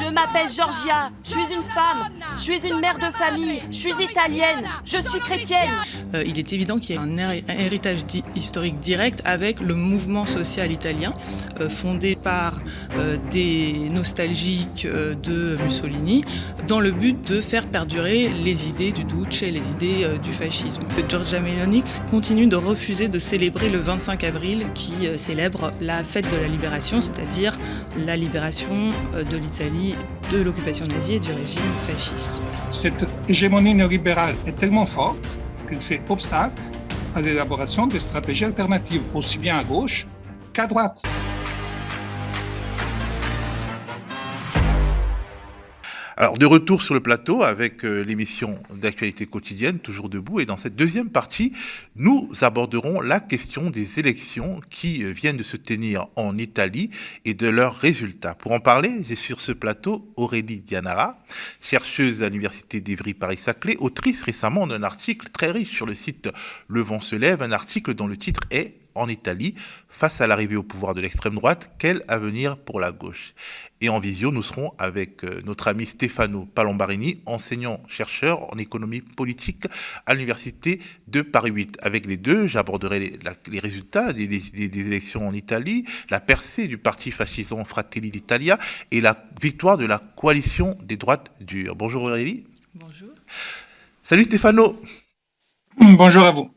Je m'appelle Georgia, je suis une femme, je suis une mère de famille, je suis italienne, je suis chrétienne. Il est évident qu'il y a un héritage historique direct avec le mouvement social italien, fondé par des nostalgiques de Mussolini, dans le but de faire perdurer les idées du Duce et les idées du fascisme. Giorgia Meloni continue de refuser de célébrer le 25 avril qui célèbre la fête de la libération, c'est-à-dire la libération de l'Italie de l'occupation nazie et du régime fasciste. Cette hégémonie néolibérale est tellement forte qu'elle fait obstacle à l'élaboration de stratégies alternatives, aussi bien à gauche qu'à droite. Alors, de retour sur le plateau avec l'émission d'actualité quotidienne, Toujours debout. Et dans cette deuxième partie, nous aborderons la question des élections qui viennent de se tenir en Italie et de leurs résultats. Pour en parler, j'ai sur ce plateau Aurélie Dianara, chercheuse à l'Université d'Évry-Paris-Saclay, autrice récemment d'un article très riche sur le site Le Vent se lève, un article dont le titre est en Italie, face à l'arrivée au pouvoir de l'extrême droite, quel avenir pour la gauche? Et en visio, nous serons avec notre ami Stefano Palombarini, enseignant-chercheur en économie politique à l'Université de Paris 8. Avec les deux, j'aborderai les résultats des élections en Italie, la percée du parti fasciste Fratelli d'Italia et la victoire de la coalition des droites dures. Bonjour Aurélie. Bonjour. Salut Stefano. Bonjour à vous.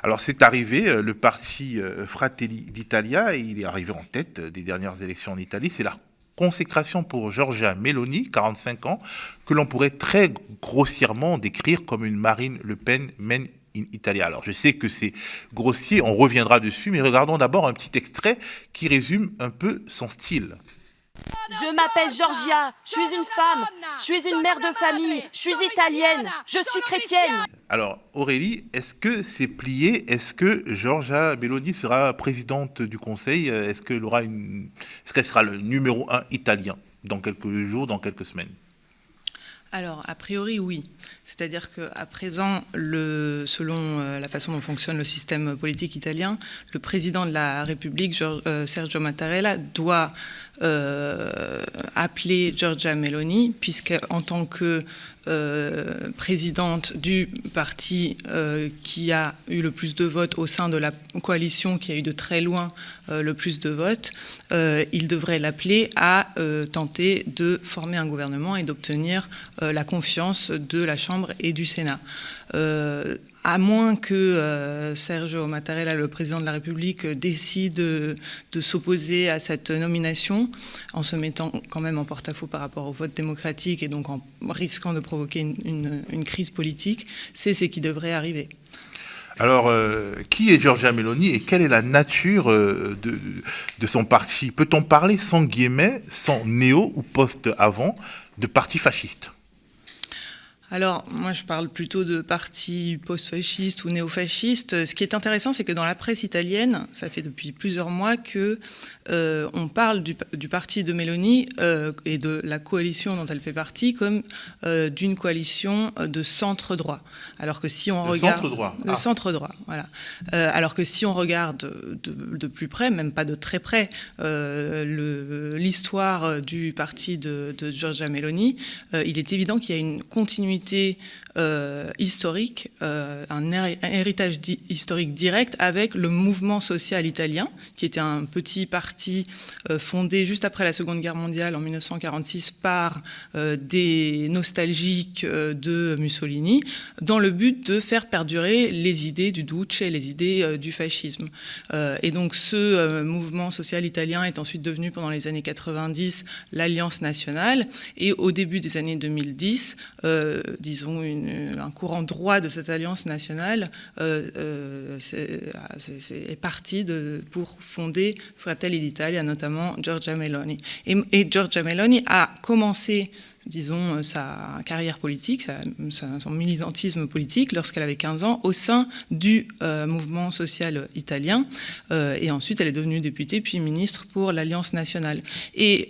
Alors c'est arrivé, le parti Fratelli d'Italia, il est arrivé en tête des dernières élections en Italie. C'est la consécration pour Giorgia Meloni, 45 ans, que l'on pourrait très grossièrement décrire comme une Marine Le Pen mène in Italia. Alors je sais que c'est grossier, on reviendra dessus, mais regardons d'abord un petit extrait qui résume un peu son style. Je m'appelle Georgia, je suis une femme, je suis une mère de famille, je suis italienne, je suis chrétienne. Alors Aurélie, est-ce que c'est plié? Est-ce que Giorgia Meloni sera présidente du Conseil? Est-ce qu'elle sera le numéro 1 italien dans quelques jours, dans quelques semaines? Alors, a priori, oui. C'est-à-dire qu'à présent, selon la façon dont fonctionne le système politique italien, le président de la République, Sergio Mattarella, doit appeler Giorgia Meloni, puisqu'en tant que présidente du parti qui a eu le plus de votes au sein de la coalition qui a eu de très loin le plus de votes, il devrait l'appeler à tenter de former un gouvernement et d'obtenir la confiance de la Chambre et du Sénat. À moins que Sergio Mattarella, le président de la République, décide de s'opposer à cette nomination, en se mettant quand même en porte-à-faux par rapport au vote démocratique et donc en risquant de provoquer une crise politique, c'est ce qui devrait arriver. Alors, qui est Giorgia Meloni et quelle est la nature de son parti? Peut-on parler sans guillemets, sans néo ou post-avant, de parti fasciste? Alors, moi, je parle plutôt de parti post-fasciste ou néo-fasciste. Ce qui est intéressant, c'est que dans la presse italienne, ça fait depuis plusieurs mois que on parle du parti de Meloni et de la coalition dont elle fait partie comme d'une coalition de centre-droit. Alors que si on regarde... Centre-droit. De centre-droit, voilà. Alors que si on regarde de plus près, même pas de très près, l'histoire du parti de Giorgia Meloni, il est évident qu'il y a une continuité historique, un héritage historique direct avec le mouvement social italien, qui était un petit parti fondé juste après la Seconde Guerre mondiale en 1946 par des nostalgiques de Mussolini, dans le but de faire perdurer les idées du Duce et les idées du fascisme. Et donc ce mouvement social italien est ensuite devenu pendant les années 90 l'Alliance nationale, et au début des années 2010, disons un courant droit de cette Alliance nationale est parti pour fonder Fratelli d'Italia, notamment Giorgia Meloni. Et Giorgia Meloni a commencé disons, sa carrière politique, son militantisme politique lorsqu'elle avait 15 ans au sein du mouvement social italien. Et ensuite, elle est devenue députée puis ministre pour l'Alliance nationale. Et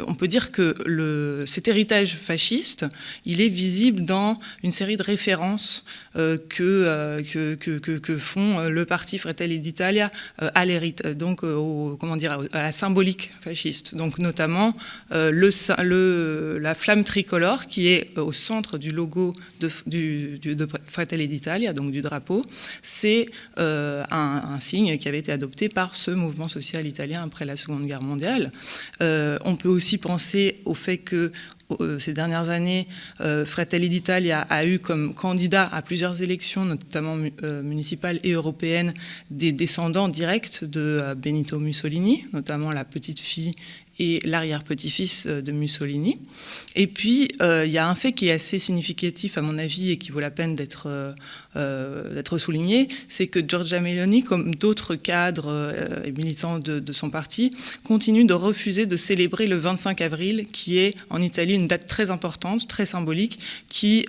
on peut dire que cet héritage fasciste, il est visible dans une série de références que font le parti Fratelli d'Italia à donc à la symbolique fasciste. Donc notamment la flamme tricolore qui est au centre du logo de Fratelli d'Italia, donc du drapeau, c'est un signe qui avait été adopté par ce mouvement social italien après la Seconde Guerre mondiale. On peut aussi penser au fait que ces dernières années, Fratelli d'Italia a eu comme candidat à plusieurs élections, notamment municipales et européennes, des descendants directs de Benito Mussolini, notamment la petite fille et l'arrière-petit-fils de Mussolini. Et puis, il y a un fait qui est assez significatif, à mon avis, et qui vaut la peine d'être souligné, c'est que Giorgia Meloni, comme d'autres cadres et militants de son parti, continue de refuser de célébrer le 25 avril, qui est en Italie une date très importante, très symbolique, qui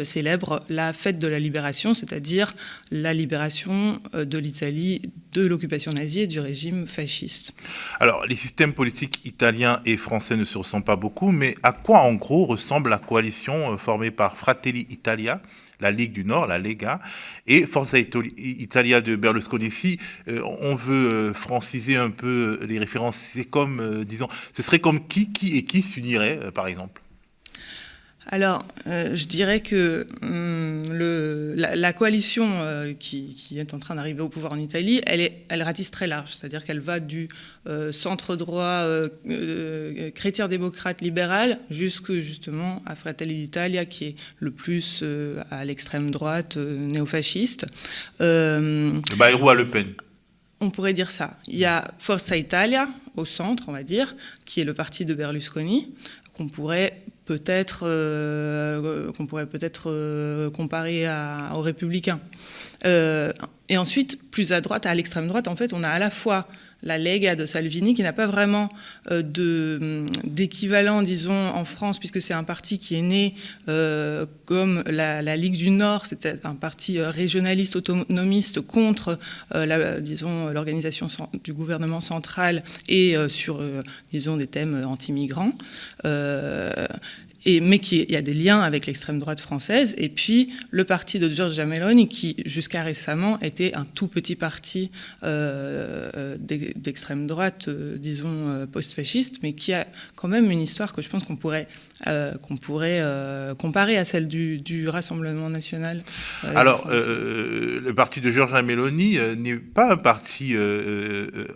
célèbre la fête de la libération, c'est-à-dire la libération de l'Italie de l'occupation nazie et du régime fasciste. Alors, les systèmes politiques italiens et français ne se ressemblent pas beaucoup, mais à quoi en gros ressemble la coalition formée par Fratelli Italia, la Ligue du Nord, la Lega, et Forza Italia de Berlusconi? Si on veut franciser un peu les références, c'est comme, disons, ce serait comme qui s'unirait, par exemple? Alors, je dirais que la coalition qui est en train d'arriver au pouvoir en Italie, elle ratisse très large, c'est-à-dire qu'elle va du centre-droit chrétien-démocrate libéral jusque justement à Fratelli d'Italia, qui est le plus à l'extrême droite néofasciste. Le Bayrou à Le Pen. On pourrait dire ça. Il y a Forza Italia au centre, on va dire, qui est le parti de Berlusconi, qu'on pourrait peut-être comparer aux Républicains. Et ensuite, plus à droite, à l'extrême droite, en fait, on a à la fois la Lega de Salvini, qui n'a pas vraiment d'équivalent, disons, en France, puisque c'est un parti qui est né comme la Ligue du Nord, c'était un parti régionaliste, autonomiste, contre, l'organisation du gouvernement central et sur, disons, des thèmes anti-migrants. Mais il y a des liens avec l'extrême droite française, et puis le parti de Giorgia Meloni, qui jusqu'à récemment était un tout petit parti d'extrême droite, disons post-fasciste, mais qui a quand même une histoire que je pense qu'on pourrait comparer à celle du Rassemblement national. Alors, le parti de Giorgia Meloni n'est pas un parti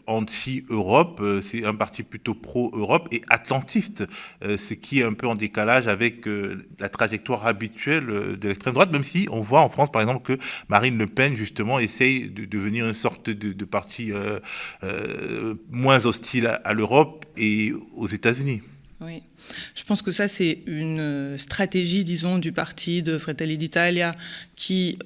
anti-Europe, c'est un parti plutôt pro-Europe et atlantiste, ce qui est un peu en décalage avec la trajectoire habituelle de l'extrême droite, même si on voit en France, par exemple, que Marine Le Pen, justement, essaye de devenir une sorte de parti moins hostile à l'Europe et aux États-Unis. Oui. Je pense que ça, c'est une stratégie, disons, du parti de Fratelli d'Italia qui,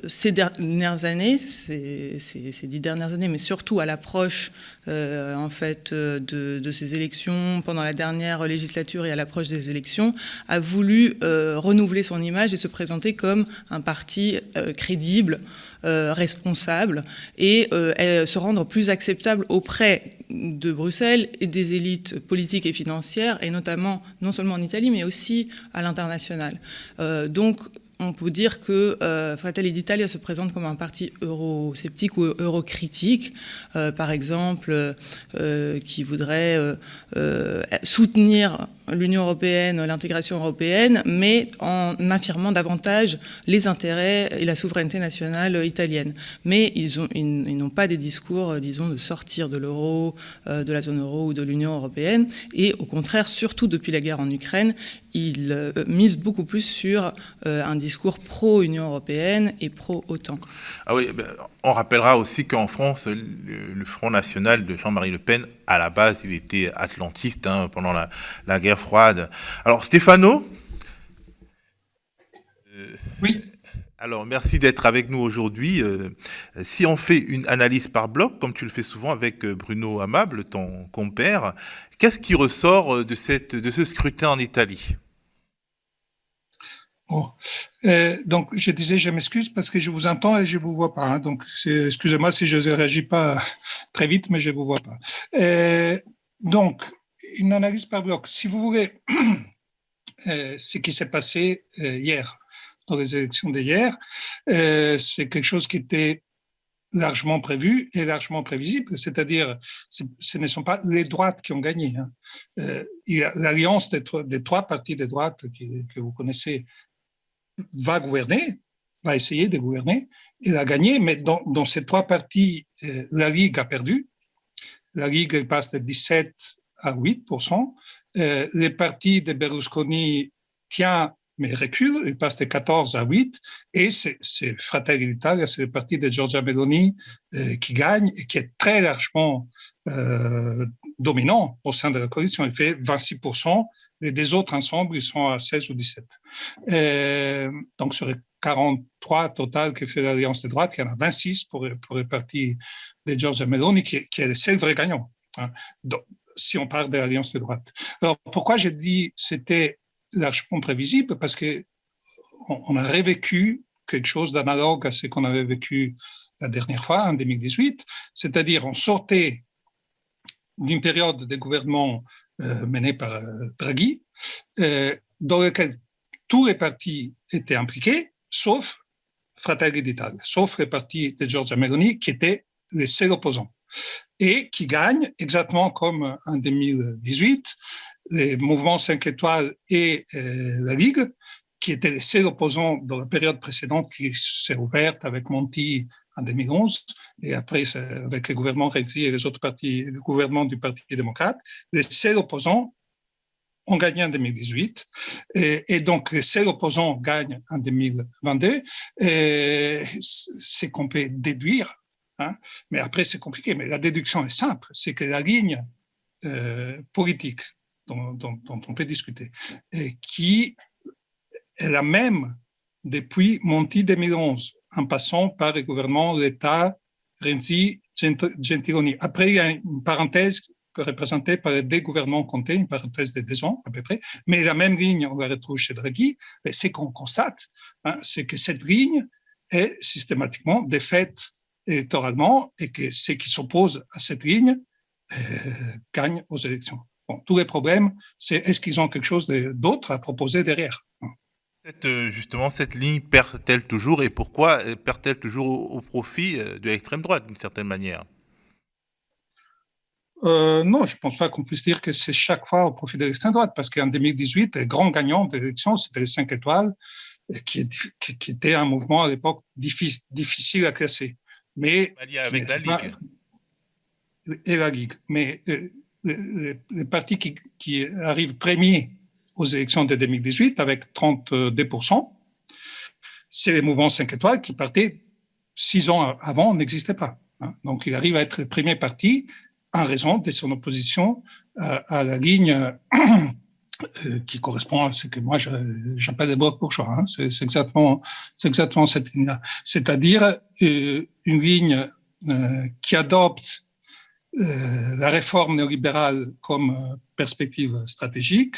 ces dernières années, ces 10 dernières années, mais surtout à l'approche, en fait, de ces élections, pendant la dernière législature et à l'approche des élections, a voulu renouveler son image et se présenter comme un parti crédible, responsable, et se rendre plus acceptable auprès de Bruxelles et des élites politiques et financières, et notamment non seulement en Italie, mais aussi à l'international. Donc, on peut dire que Fratelli d'Italia se présente comme un parti eurosceptique ou eurocritique, par exemple, qui voudrait soutenir l'Union européenne, l'intégration européenne, mais en affirmant davantage les intérêts et la souveraineté nationale italienne. Mais ils n'ont pas des discours, disons, de sortir de l'euro, de la zone euro ou de l'Union européenne, et au contraire, surtout depuis la guerre en Ukraine, ils misent beaucoup plus sur un discours pro-Union européenne et pro-OTAN. Ah oui, on rappellera aussi qu'en France, le Front National de Jean-Marie Le Pen, à la base, il était atlantiste pendant la guerre froide. Alors, Stefano, oui. Alors, merci d'être avec nous aujourd'hui. Si on fait une analyse par bloc, comme tu le fais souvent avec Bruno Amable, ton compère, qu'est-ce qui ressort de ce scrutin en Italie? Bon. Donc, je disais, je m'excuse parce que je vous entends et je vous vois pas. Hein. Donc, excusez-moi si je ne réagis pas très vite, mais je vous vois pas. Donc, une analyse par bloc. Si vous voulez, ce qui s'est passé hier, dans les élections d'hier, c'est quelque chose qui était largement prévu et largement prévisible, c'est-à-dire ce ne sont pas les droites qui ont gagné. Hein. Il y a l'alliance des trois partis de droite que vous connaissez va gouverner, va essayer de gouverner, il a gagné, mais dans ces trois partis, la Ligue a perdu. La Ligue passe de 17 à 8%. Les partis de Berlusconi tient mais recule, il passe de 14 à 8, et c'est Fratelli d'Italia, c'est le parti de Giorgia Meloni qui gagne et qui est très largement dominant au sein de la coalition. Il fait 26%, et des autres ensemble, ils sont à 16 ou 17. Donc sur les 43 total que fait l'Alliance de droite, il y en a 26 pour le parti de Giorgia Meloni, qui est le seul vrai gagnant, hein, donc, si on parle de l'Alliance de droite. Alors pourquoi j'ai dit c'était largement prévisible? Parce que on a revécu quelque chose d'analogue à ce qu'on avait vécu la dernière fois, en 2018, c'est-à-dire on sortait d'une période de gouvernement menée par Draghi, dans lequel tous les partis étaient impliqués, sauf Fratelli d'Italia, sauf le parti de Giorgia Meloni, qui était le seul opposant, et qui gagne exactement comme en 2018, les mouvements 5 étoiles et la Ligue, qui étaient les seuls opposants dans la période précédente qui s'est ouverte avec Monti en 2011, et après avec le gouvernement Renzi et les autres partis, le gouvernement du Parti démocrate, les seuls opposants ont gagné en 2018, et donc les seuls opposants gagnent en 2022, et c'est qu'on peut déduire, hein, mais après c'est compliqué, mais la déduction est simple, c'est que la ligne politique dont on peut discuter, et qui est la même depuis Monti 2011, en passant par le gouvernement, l'État, Renzi, Gentiloni. Après, il y a une parenthèse représentée par les deux gouvernements Conte, une parenthèse de 2 ans à peu près, mais la même ligne, on la retrouve chez Draghi, et ce qu'on constate, hein, c'est que cette ligne est systématiquement défaite électoralement, et que ceux qui s'opposent à cette ligne gagnent aux élections. Bon, tous les problèmes, c'est est-ce qu'ils ont quelque chose d'autre à proposer derrière? Justement, cette ligne perd-elle toujours, et pourquoi perd-elle toujours au profit de l'extrême droite, d'une certaine manière? Non, je ne pense pas qu'on puisse dire que c'est chaque fois au profit de l'extrême droite, parce qu'en 2018, les grands gagnants de l'élection, c'était les 5 étoiles, qui était un mouvement à l'époque difficile à classer. Mais avec la Ligue. Et la Ligue. Mais les partis qui arrivent premiers aux élections de 2018 avec 32%, c'est les mouvements 5 étoiles qui partaient 6 ans avant, n'existaient pas. Hein. Donc, il arrive à être le premier parti en raison de son opposition à la ligne qui correspond à ce que moi j'appelle les blocs bourgeois. Hein. C'est exactement cette ligne-là. C'est-à-dire une ligne qui adopte la réforme néolibérale comme perspective stratégique,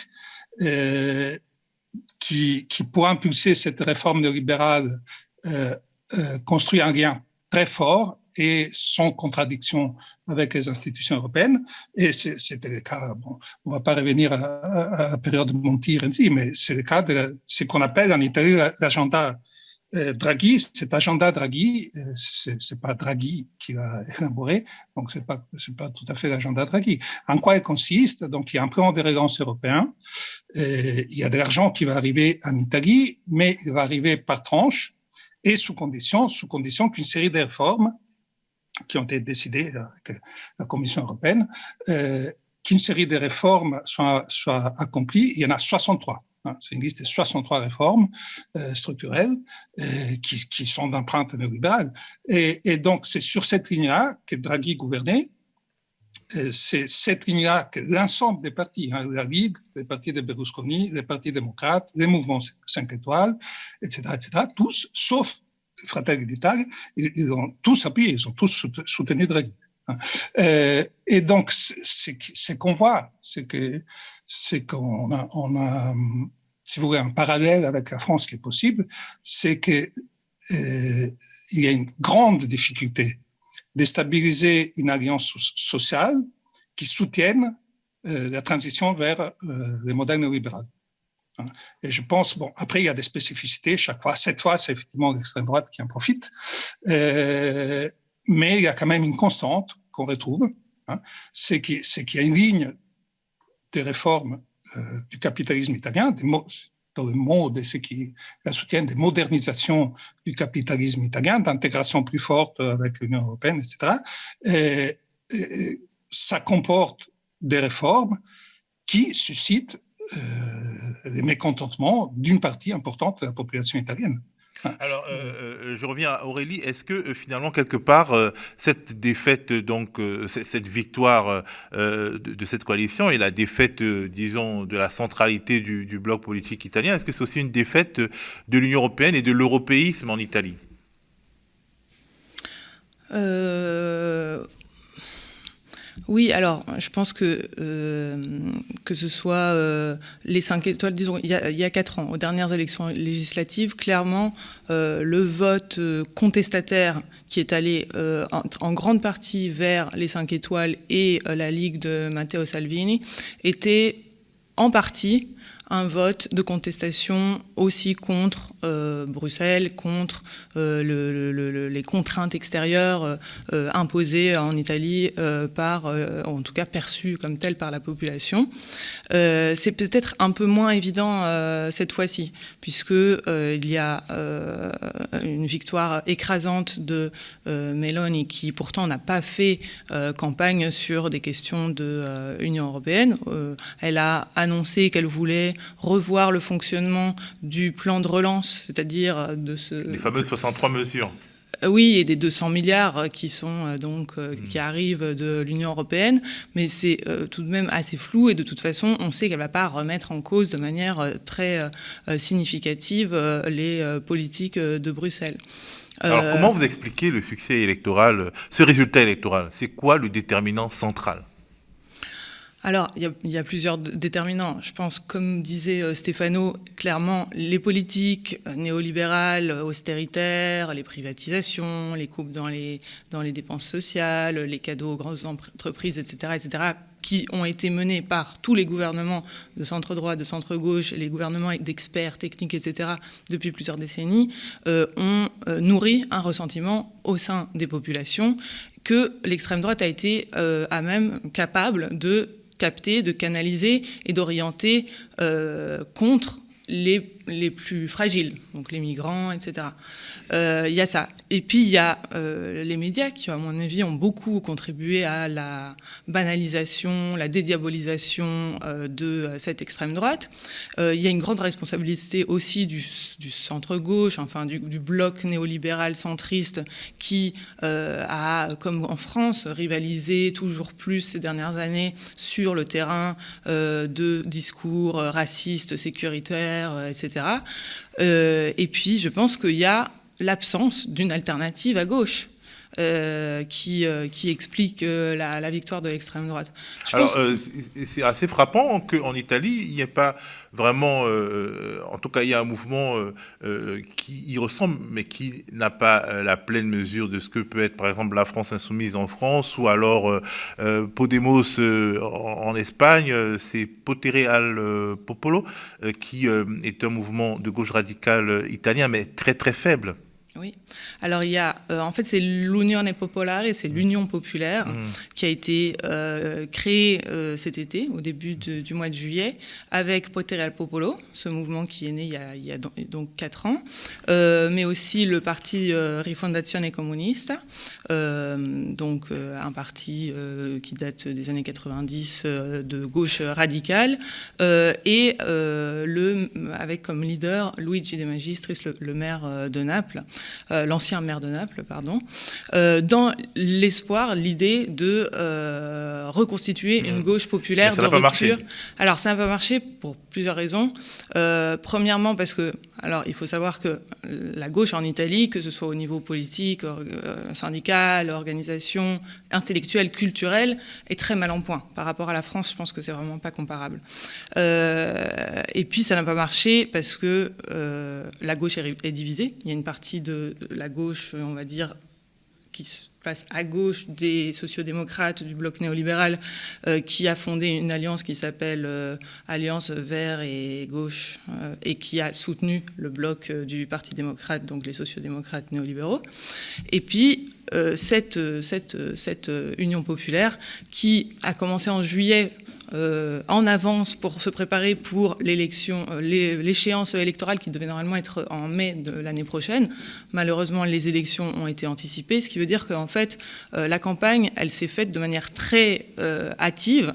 qui pour impulser cette réforme néolibérale construit un lien très fort et sans contradiction avec les institutions européennes. Et c'était le cas, bon, on ne va pas revenir à la période de Monti-Renzi, mais c'est le cas de ce qu'on appelle en Italie l'agenda Draghi. Cet agenda Draghi, c'est pas Draghi qui l'a élaboré, donc c'est pas tout à fait l'agenda Draghi. En quoi il consiste? Donc il y a un plan de relance européen, il y a de l'argent qui va arriver en Italie, mais il va arriver par tranche et sous condition qu'une série de réformes qui ont été décidées avec la Commission européenne, qu'une série de réformes soit accomplie. Il y en a 63. C'est une liste de 63 réformes structurelles qui sont d'empreinte néolibérale. Et donc, c'est sur cette ligne-là que Draghi gouvernait. c'est cette ligne-là que l'ensemble des partis, la Ligue, les partis de Berlusconi, les partis démocrates, les mouvements 5 étoiles, etc., tous, sauf les Fratelli d'Italia, ils ont tous appuyé, ils ont tous soutenu Draghi. Et donc, ce qu'on voit, c'est qu'on a, si vous voulez, un parallèle avec la France qui est possible, c'est que il y a une grande difficulté de stabiliser une alliance sociale qui soutienne la transition vers les modèles néolibéraux. Et je pense, bon, après, il y a des spécificités chaque fois. Cette fois, c'est effectivement l'extrême droite qui en profite. Mais il y a quand même une constante qu'on retrouve, c'est qu'il y a une ligne de réforme du capitalisme italien, dans le mot de ceux qui la soutiennent, de modernisation du capitalisme italien, d'intégration plus forte avec l'Union européenne, etc. Et ça comporte des réformes qui suscitent les mécontentements d'une partie importante de la population italienne. Alors, je reviens à Aurélie. Est-ce que finalement, quelque part, cette défaite, donc cette victoire de cette coalition et la défaite, disons, de la centralité du bloc politique italien, est-ce que c'est aussi une défaite de l'Union européenne et de l'européisme en Italie ? Oui, alors je pense que ce soit les 5 étoiles, disons, il y a 4 ans, aux dernières élections législatives, clairement, le vote contestataire qui est allé en grande partie vers les 5 étoiles et la Ligue de Matteo Salvini était en partie un vote de contestation aussi contre Bruxelles, contre les contraintes extérieures imposées en Italie en tout cas perçues comme telles par la population. C'est peut-être un peu moins évident cette fois-ci, puisque il y a une victoire écrasante de Meloni, qui pourtant n'a pas fait campagne sur des questions de Union européenne. Elle a annoncé qu'elle voulait revoir le fonctionnement du plan de relance, c'est-à-dire les fameuses 63 mesures. Oui, et des 200 milliards qui sont qui arrivent de l'Union européenne, mais c'est tout de même assez flou, et de toute façon, on sait qu'elle ne va pas remettre en cause de manière très significative les politiques de Bruxelles. Alors, comment vous expliquez le succès électoral, ce résultat électoral ? C'est quoi le déterminant central ? Alors, il y a plusieurs déterminants. Je pense, comme disait Stefano, clairement, les politiques néolibérales, austéritaires, les privatisations, les coupes dans les dépenses sociales, les cadeaux aux grandes entreprises, etc., qui ont été menées par tous les gouvernements de centre-droit, de centre-gauche, les gouvernements d'experts techniques, etc., depuis plusieurs décennies, ont nourri un ressentiment au sein des populations que l'extrême droite a été à même capable de capter, de canaliser et d'orienter contre les plus fragiles, donc les migrants, etc. Il y a ça. Et puis, il y a les médias qui, à mon avis, ont beaucoup contribué à la banalisation, la dédiabolisation de cette extrême droite. Il y a une grande responsabilité aussi du centre-gauche, enfin du bloc néolibéral centriste qui a, comme en France, rivalisé toujours plus ces dernières années sur le terrain de discours racistes, sécuritaires, etc. Et puis, je pense qu'il y a l'absence d'une alternative à gauche qui explique la victoire de l'extrême droite. C'est assez frappant qu'en Italie, il n'y ait pas vraiment... en tout cas, il y a un mouvement qui y ressemble, mais qui n'a pas la pleine mesure de ce que peut être, par exemple, la France insoumise en France, ou alors Podemos en Espagne. C'est Potere al Popolo, qui est un mouvement de gauche radicale italien, mais très, très faible. Oui. Alors, il y a, en fait, c'est l'Unione Popolare, c'est l'Union populaire, qui a été créée cet été, au début du mois de juillet, avec Potere al Popolo, ce mouvement qui est né il y a donc 4 ans, mais aussi le parti Rifondazione Comunista, donc un parti qui date des années 90 de gauche radicale, et avec comme leader Luigi De Magistris, le maire de Naples. l'ancien maire de Naples, pardon, dans l'idée de reconstituer une gauche populaire de rupture. Alors ça n'a pas marché pour plusieurs raisons. Premièrement parce que, alors il faut savoir que la gauche en Italie, que ce soit au niveau politique, syndical, organisation, intellectuelle, culturelle, est très mal en point. Par rapport à la France, je pense que c'est vraiment pas comparable. Et puis ça n'a pas marché parce que la gauche est divisée. Il y a une partie de la gauche, on va dire, qui se place à gauche des sociodémocrates, du bloc néolibéral, qui a fondé une alliance qui s'appelle Alliance Vert et Gauche, et qui a soutenu le bloc du Parti démocrate, donc les sociodémocrates néolibéraux. Et puis, cette union populaire qui a commencé en juillet en avance pour se préparer pour l'échéance électorale qui devait normalement être en mai de l'année prochaine. Malheureusement, les élections ont été anticipées, ce qui veut dire qu'en fait, la campagne, elle s'est faite de manière très hâtive,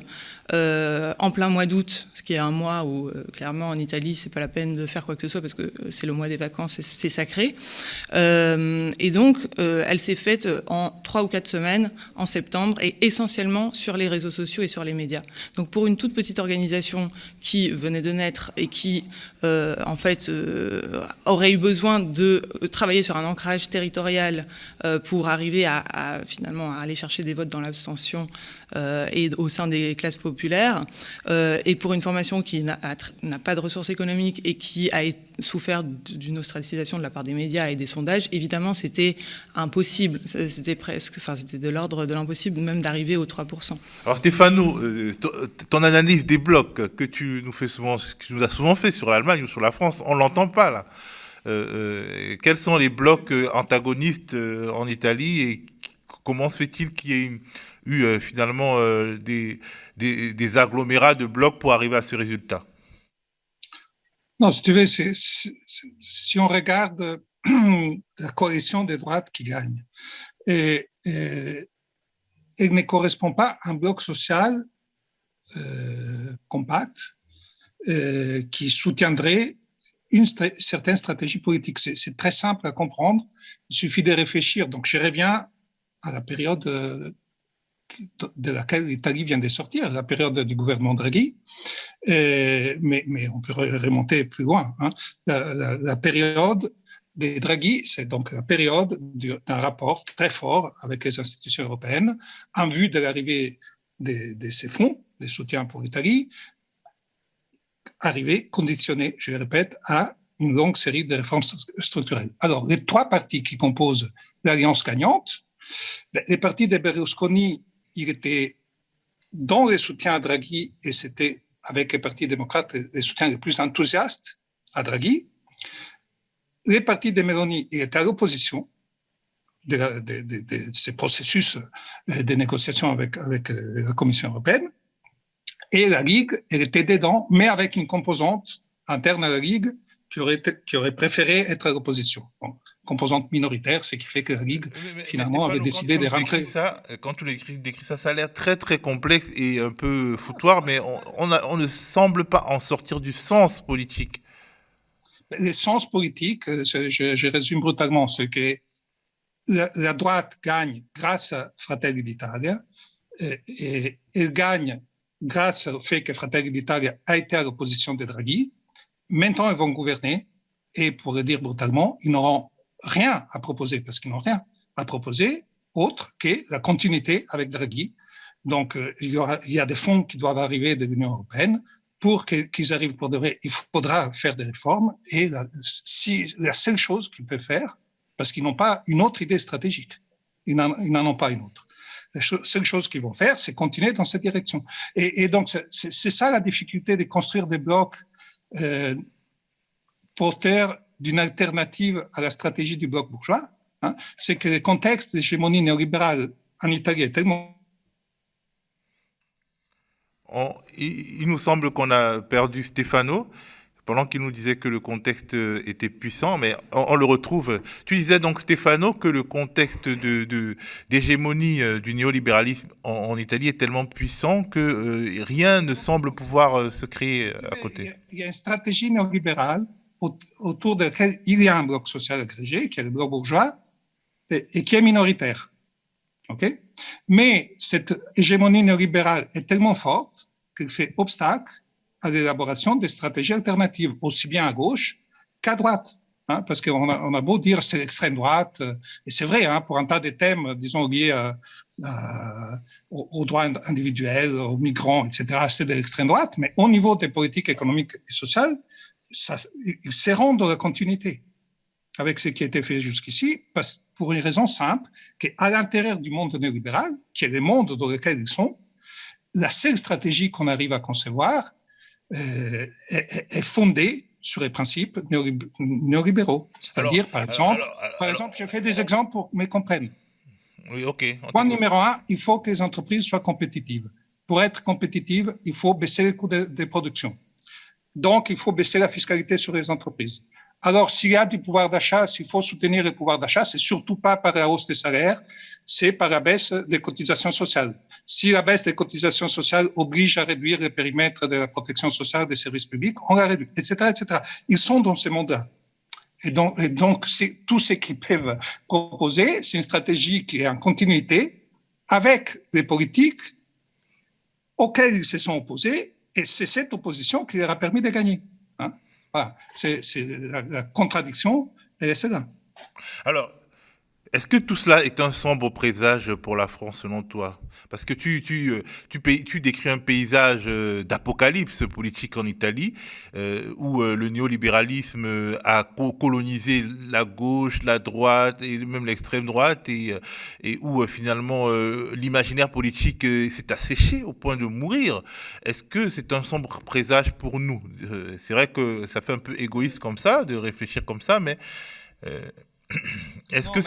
en plein mois d'août, ce qui est un mois où, clairement, en Italie, c'est pas la peine de faire quoi que ce soit parce que c'est le mois des vacances et c'est sacré. Et donc, elle s'est faite en 3 ou 4 semaines, en septembre, et essentiellement sur les réseaux sociaux et sur les médias. Donc, pour une toute petite organisation qui venait de naître et qui, en fait, aurait eu besoin de travailler sur un ancrage territorial pour arriver finalement, à aller chercher des votes dans l'abstention et au sein des classes populaires, et pour une formation qui n'a pas de ressources économiques et qui a souffert d'une ostracisation de la part des médias et des sondages, évidemment, c'était impossible. C'était de l'ordre de l'impossible même d'arriver aux 3%. Alors Stéphano, ton analyse des blocs que tu nous as souvent fait sur l'Allemagne ou sur la France, on l'entend pas là. Quels sont les blocs antagonistes en Italie et comment se fait-il qu'il y ait eu finalement des agglomérats de blocs pour arriver à ce résultat? Non, si tu veux, si on regarde la coalition des droites qui gagne, elle ne correspond pas à un bloc social compact qui soutiendrait une certaine stratégie politique. C'est très simple à comprendre, il suffit de réfléchir. Donc je reviens à la période de laquelle l'Italie vient de sortir, la période du gouvernement Draghi, mais on peut remonter plus loin. Hein. La période des Draghi, c'est donc la période d'un rapport très fort avec les institutions européennes en vue de l'arrivée de ces fonds, des soutiens pour l'Italie, arrivée conditionnée, je le répète, à une longue série de réformes structurelles. Alors, les 3 partis qui composent l'alliance gagnante, les partis de Berlusconi, il était dans les soutiens à Draghi, et c'était avec les partis démocrates les soutiens les plus enthousiastes à Draghi. Les partis de Meloni, il était à l'opposition de ces processus de négociation avec la Commission européenne. Et la Ligue, elle était dedans, mais avec une composante interne à la Ligue qui aurait préféré être à l'opposition. Bon, composante minoritaire, ce qui fait que la Ligue, finalement, avait décidé de rentrer. Quand tu décris ça, ça a l'air très, très complexe et un peu foutoir, mais on ne semble pas en sortir du sens politique. Le sens politique, je résume brutalement, c'est que la droite gagne grâce à Fratelli d'Italia, et elle gagne grâce au fait que Fratelli d'Italia a été à l'opposition de Draghi. Maintenant, ils vont gouverner, et pour le dire brutalement, ils n'auront rien à proposer, parce qu'ils n'ont rien à proposer autre que la continuité avec Draghi. Donc, il y a des fonds qui doivent arriver de l'Union européenne. Pour qu'ils arrivent pour de vrai, il faudra faire des réformes, et la seule chose qu'ils peuvent faire, parce qu'ils n'ont pas une autre idée stratégique, ils n'en ont pas une autre. La seule chose qu'ils vont faire, c'est continuer dans cette direction. Et donc, c'est ça la difficulté de construire des blocs porteurs d'une alternative à la stratégie du bloc bourgeois. Hein, c'est que le contexte d'hégémonie néolibérale en Italie est tellement... Il nous semble qu'on a perdu Stéphano, pendant qu'il nous disait que le contexte était puissant, mais on le retrouve. Tu disais donc, Stéphano, que le contexte d'hégémonie du néolibéralisme en Italie est tellement puissant que rien ne semble pouvoir se créer à côté. Il y a une stratégie néolibérale autour desquels il y a un bloc social agrégé, qui est le bloc bourgeois, et qui est minoritaire. Okay? Mais cette hégémonie néolibérale est tellement forte qu'elle fait obstacle à l'élaboration des stratégies alternatives, aussi bien à gauche qu'à droite. Hein, parce qu'on a beau dire c'est l'extrême droite, et c'est vrai, hein, pour un tas de thèmes, disons, liés aux droits individuels, aux migrants, etc., c'est de l'extrême droite, mais au niveau des politiques économiques et sociales, ils seront dans la continuité avec ce qui a été fait jusqu'ici, pour une raison simple, qu'à l'intérieur du monde néolibéral, qui est le monde dans lequel ils sont, la seule stratégie qu'on arrive à concevoir est fondée sur les principes néolibéraux. C'est-à-dire, par exemple, je fais des exemples pour que me comprennent. Oui, ok. Point numéro 1, il faut que les entreprises soient compétitives. Pour être compétitives, il faut baisser les coûts de production. Donc, il faut baisser la fiscalité sur les entreprises. Alors, s'il y a du pouvoir d'achat, s'il faut soutenir le pouvoir d'achat, c'est surtout pas par la hausse des salaires, c'est par la baisse des cotisations sociales. Si la baisse des cotisations sociales oblige à réduire le périmètre de la protection sociale des services publics, on la réduit, etc., etc. Ils sont dans ce monde-là. Et donc c'est tout ce qu'ils peuvent proposer, c'est une stratégie qui est en continuité avec les politiques auxquelles ils se sont opposés, et c'est cette opposition qui leur a permis de gagner. Hein? Voilà, c'est la contradiction, et c'est là. Alors, est-ce que tout cela est un sombre présage pour la France, selon toi? Parce que tu décris un paysage d'apocalypse politique en Italie, où le néolibéralisme a colonisé la gauche, la droite et même l'extrême droite, et où finalement l'imaginaire politique s'est asséché au point de mourir. Est-ce que c'est un sombre présage pour nous? C'est vrai que ça fait un peu égoïste comme ça, de réfléchir comme ça, mais... Est-ce que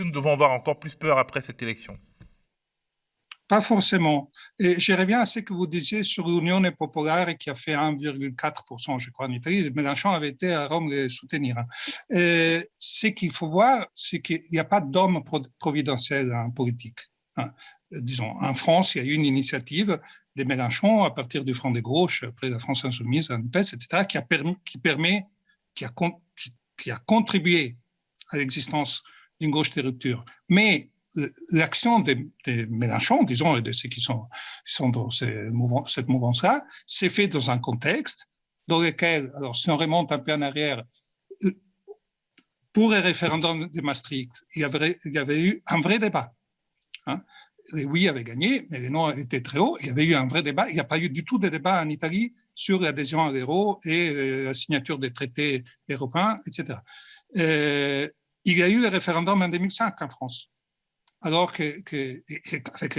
nous devons avoir encore plus peur après cette élection? Pas forcément. Et je reviens à ce que vous disiez sur l'Union populaire qui a fait 1,4%, je crois, en Italie. Mélenchon avait été à Rome les soutenir. Ce qu'il faut voir, c'est qu'il n'y a pas d'homme providentiel en politique. Hein. Disons, en France, il y a eu une initiative de Mélenchon à partir du Front de gauche, après la France insoumise, la NUPES, etc., qui a contribué à l'existence d'une gauche de rupture. Mais l'action de Mélenchon, disons, et de ceux qui sont dans cette mouvance-là, s'est fait dans un contexte dans lequel, alors si on remonte un peu en arrière, pour le référendum de Maastricht, il y avait eu un vrai débat. Hein. Les oui avaient gagné, mais les non étaient très hauts. Il y avait eu un vrai débat. Il n'y a pas eu du tout de débat en Italie sur l'adhésion à l'euro et la signature des traités européens, etc. Il y a eu le référendum en 2005 en France, alors avec les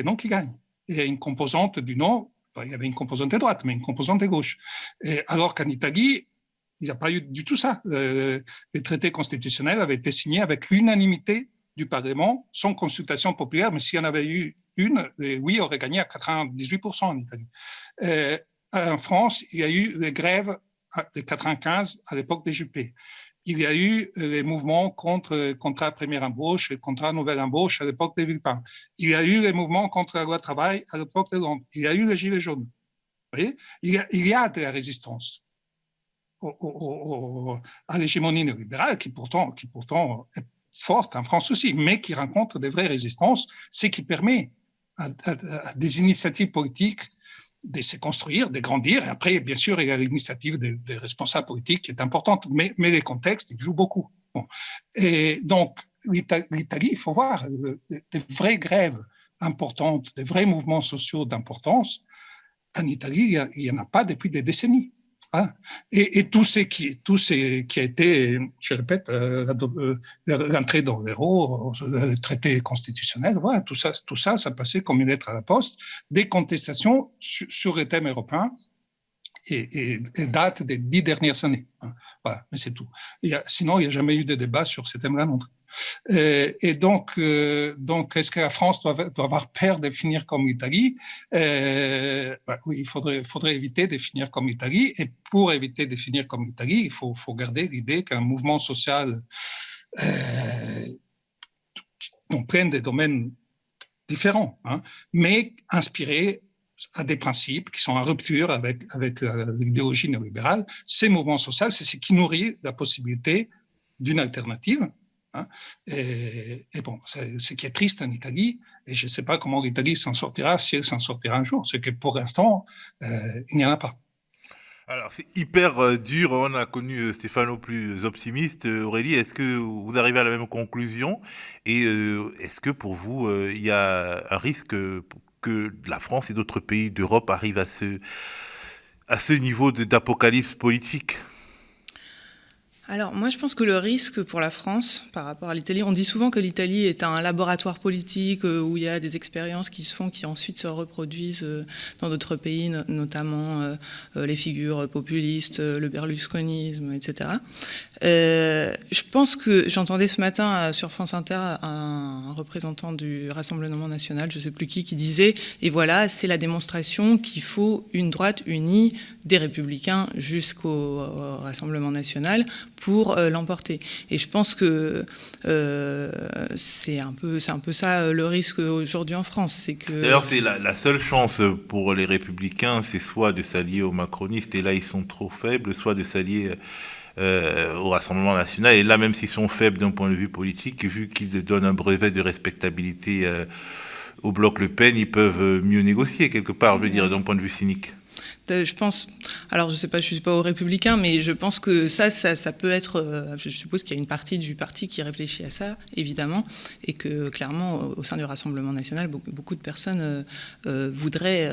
non qui gagnent. Il y a une composante du non, il y avait une composante de droite, mais une composante de gauche. Alors qu'en Italie, il n'y a pas eu du tout ça. Les traités constitutionnels avaient été signés avec l'unanimité du Parlement, sans consultation populaire, mais s'il y en avait eu une, oui, aurait gagné à 98% en Italie. En France, il y a eu les grèves de 95 à l'époque des Juppé. Il y a eu les mouvements contre le contrat première embauche et le contrat nouvelle embauche à l'époque de Villepin. Il y a eu les mouvements contre la loi travail à l'époque de Hollande. Il y a eu les gilets jaunes. Vous voyez, il y a de la résistance à l'hégémonie néolibérale qui pourtant est forte en France aussi, mais qui rencontre des vraies résistances, ce qui permet à des initiatives politiques de se construire, de grandir. Et après, bien sûr, il y a l'initiative des responsables politiques qui est importante, mais les contextes, ils jouent beaucoup. Bon. Et donc, l'Italie, il faut voir, des vraies grèves importantes, des vrais mouvements sociaux d'importance, en Italie, il n'y en a pas depuis des décennies. Hein. Et tout ce qui a été, je répète, l'entrée dans l'euro, le traité constitutionnel, voilà, tout ça passait comme une lettre à la poste, des contestations sur les thèmes européens et date des 10 dernières années. Hein. Voilà, mais c'est tout. Sinon, il n'y a jamais eu de débat sur ces thèmes-là non plus. Et donc, est-ce que la France doit avoir peur de finir comme l'Italie? Oui, il faudrait éviter de finir comme l'Italie. Et pour éviter de finir comme l'Italie, il faut garder l'idée qu'un mouvement social comprenne des domaines différents, hein, mais inspiré a des principes qui sont en rupture avec l'idéologie néolibérale. Ces mouvements sociaux, c'est ce qui nourrit la possibilité d'une alternative. Hein. Et bon, c'est ce qui est triste en Italie, et je ne sais pas comment l'Italie s'en sortira, si elle s'en sortira un jour, ce que pour l'instant, il n'y en a pas. Alors, c'est hyper dur. On a connu Stefano plus optimiste. Aurélie, est-ce que vous arrivez à la même conclusion? Et est-ce que pour vous, il y a un risque que la France et d'autres pays d'Europe arrivent à ce niveau d'apocalypse politique? Alors moi je pense que le risque pour la France par rapport à l'Italie, on dit souvent que l'Italie est un laboratoire politique où il y a des expériences qui se font, qui ensuite se reproduisent dans d'autres pays, notamment les figures populistes, le berlusconisme, etc. Je pense que j'entendais ce matin sur France Inter un représentant du Rassemblement national, je ne sais plus qui disait, et voilà, c'est la démonstration qu'il faut une droite unie des Républicains jusqu'au Rassemblement national pour l'emporter. Et je pense que c'est un peu ça le risque aujourd'hui en France. C'est que... D'ailleurs, c'est la seule chance pour les Républicains, c'est soit de s'allier aux macronistes, et là ils sont trop faibles, soit de s'allier au Rassemblement national. Et là, même s'ils sont faibles d'un point de vue politique, vu qu'ils donnent un brevet de respectabilité au bloc Le Pen, ils peuvent mieux négocier quelque part, je veux dire, d'un point de vue cynique. Je pense, alors je sais pas, je suis pas aux Républicains, mais je pense que ça peut être, je suppose qu'il y a une partie du parti qui réfléchit à ça, évidemment, et que clairement, au sein du Rassemblement national, beaucoup de personnes voudraient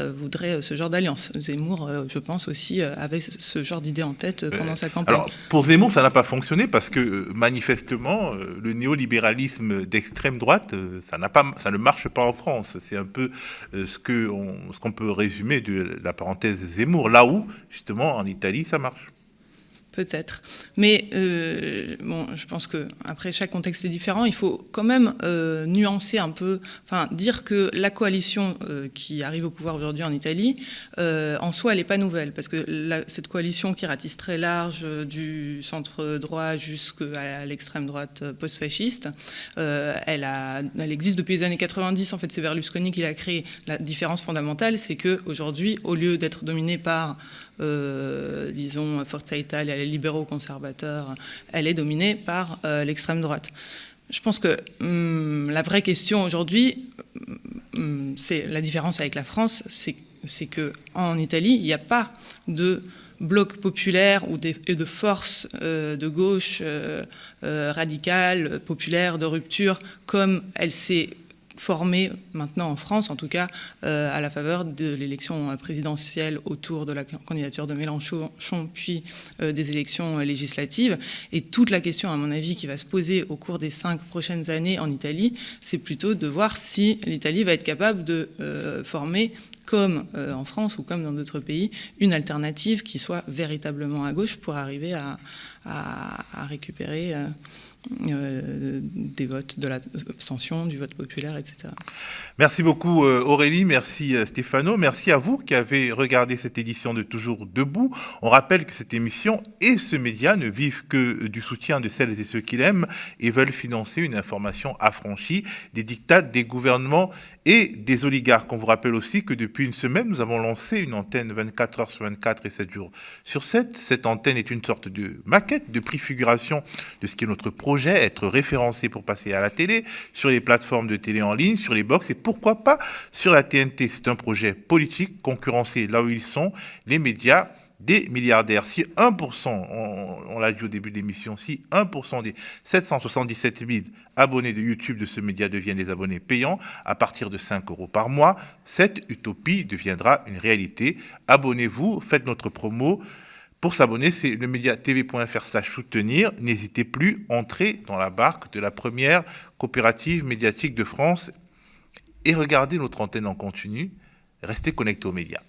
ce genre d'alliance. Zemmour, je pense aussi, avait ce genre d'idée en tête pendant sa campagne. Alors, pour Zemmour, ça n'a pas fonctionné parce que, manifestement, le néolibéralisme d'extrême droite, ça ne marche pas en France. C'est un peu ce qu'on peut résumer de la parenthèse Zemmour, là où, justement, en Italie, ça marche. Peut-être. Mais bon, je pense qu'après, chaque contexte est différent. Il faut quand même nuancer un peu, enfin, dire que la coalition qui arrive au pouvoir aujourd'hui en Italie, en soi, elle n'est pas nouvelle. Parce que cette coalition qui ratisse très large, du centre droit jusqu'à l'extrême droite post-fasciste, elle existe depuis les années 90. En fait, c'est Berlusconi qui l'a créée. La différence fondamentale, c'est qu'aujourd'hui, au lieu d'être dominée par disons, Forza Italia, les libéraux conservateurs, elle est dominée par l'extrême droite. Je pense que la vraie question aujourd'hui, c'est la différence avec la France, c'est qu'en Italie, il n'y a pas de bloc populaire ou de forces de gauche radicale, populaire, de rupture, comme elle s'est formée maintenant en France, en tout cas à la faveur de l'élection présidentielle autour de la candidature de Mélenchon, puis des élections législatives. Et toute la question, à mon avis, qui va se poser au cours des 5 prochaines années en Italie, c'est plutôt de voir si l'Italie va être capable de former, comme en France ou comme dans d'autres pays, une alternative qui soit véritablement à gauche pour arriver à récupérer des votes de l'abstention, du vote populaire, etc. Merci beaucoup Aurélie, merci Stefano, merci à vous qui avez regardé cette édition de Toujours Debout. On rappelle que cette émission et ce média ne vivent que du soutien de celles et ceux qui l'aiment et veulent financer une information affranchie des diktats des gouvernements et des oligarques. On vous rappelle aussi que depuis une semaine, nous avons lancé une antenne 24 heures sur 24 et 7 jours sur 7. Cette antenne est une sorte de maquette, de préfiguration de ce qui est notre projet, être référencé pour passer à la télé, sur les plateformes de télé en ligne, sur les box et pourquoi pas sur la TNT. C'est un projet politique, concurrencé là où ils sont, les médias des milliardaires. Si 1%, on l'a dit au début de l'émission, si 1% des 777 000 abonnés de YouTube de ce média deviennent des abonnés payants à partir de 5 € par mois, cette utopie deviendra une réalité. Abonnez-vous, faites notre promo. Pour s'abonner, c'est lemediatv.fr/soutenir. N'hésitez plus, entrez dans la barque de la première coopérative médiatique de France et regardez notre antenne en continu. Restez connectés aux médias.